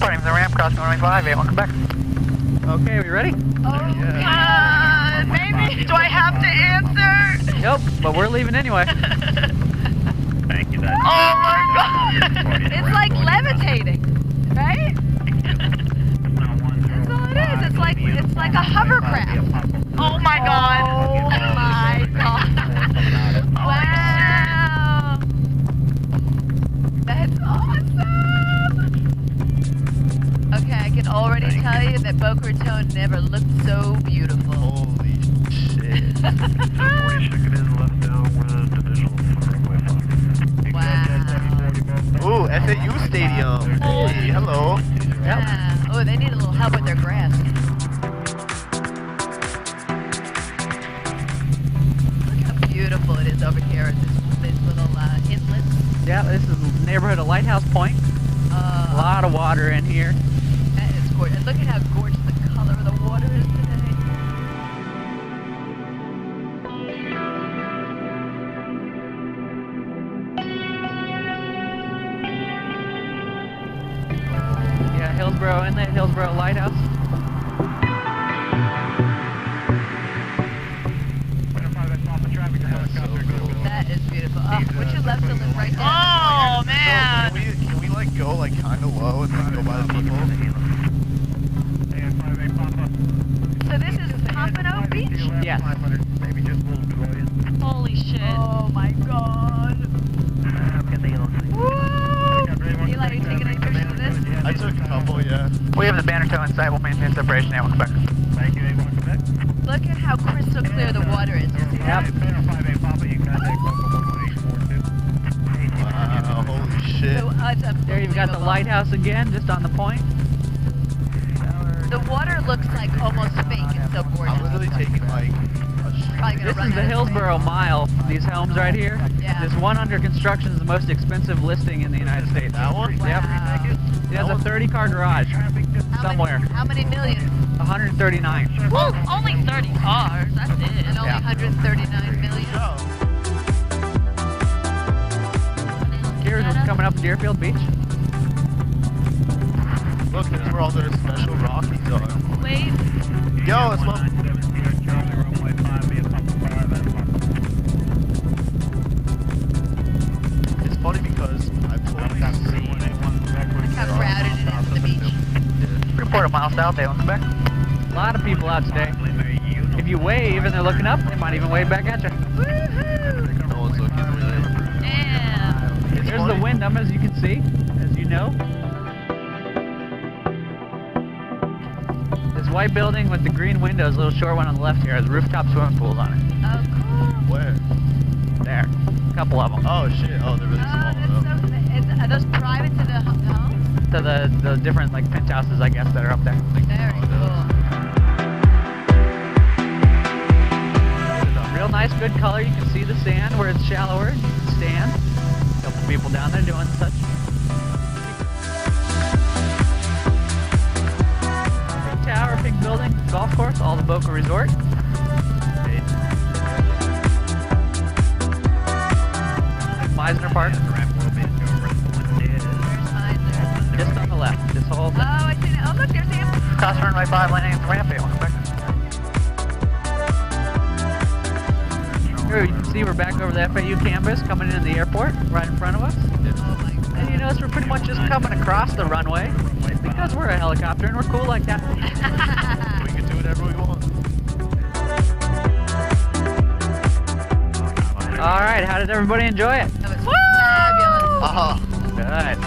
Departing from the ramp, crossing 125, 8, welcome back. Okay, are we ready? Oh, yeah. Maybe. Do I have to answer? Nope, but we're leaving anyway. Thank you, Oh my god! It's like levitating, right? That's all it is. It's like a hovercraft. Oh my god! Oh my god! Wow! That's awesome! Okay, I can already tell you that Boca Raton never looked so beautiful. Holy shit. Wow. Ooh, FAU Stadium. Hey, hello. Yeah. Oh, they need a little help with their grass. Look how beautiful it is over here at this little inlet. Yeah, this is the neighborhood of Lighthouse Point. A lot of water in here. That is gorgeous. And look at how gorgeous the color of the water is today. Yeah, Hillsborough Inlet, Hillsborough Lighthouse. That is beautiful. Oh, would you love to live right there? Oh, man. Can we like go like kind of low and then go by the people? So this is Pompano Beach? Yes. Holy shit. Oh my god. Woo! Eli, are you taking any pictures of this? I took a couple, yeah. We have the banner tow in sight, we'll maintain separation, 8, welcome back. Thank you, welcome back. Look at how crystal clear the water is. You see that? Wow, holy shit. So, it's There you've got the unbelievable. lighthouse again, just on the point. The water looks like almost fake. It's so gorgeous. I'm literally taking like a Probably gonna This run is the out of Hillsborough Mile, these homes right here. Yeah. This one under construction is the most expensive listing in the United States. That one? Wow. Yep. It has a 30-car garage somewhere. How many million? 139. Whoa, only 30 cars. That's it. And only Yeah. 139 million. Here's what's coming up Deerfield Beach. Look, that's where all their special Rockies are. Wait. Yo, it's my... It's funny because I've totally seen Look how crowded it is at the beach. Report a mile south, they welcome back. A lot of people out today. If you wave and they're looking up, they might even wave back at you. Woohoo! No one's looking really. Damn. There's the Wyndham, as you can see, as you know. This white building with the green windows, little short one on the left here, has rooftop swimming pools on it. Oh, cool. Where? There. A couple of them. Oh shit, oh they're really small though. That's so, are those private to the homes? To the different like penthouses, I guess, that are up there. Very cool. Real nice, good color. You can see the sand where it's shallower. You can stand. A couple people down there doing such. Big tower, big building, golf course, all the Boca Resort. Meisner Park. Just on the left. This whole Oh, I see it. Oh, look, there's him. cross runway 5, landing at the ramp. Welcome back. Here you can see we're back over the FAU campus coming into the airport right in front of us. Oh my god. And you notice we're pretty much just coming across the runway because we're a helicopter and we're cool like that. We can do whatever we want. All right, how did everybody enjoy it? That was fabulous. Uh-huh. Good.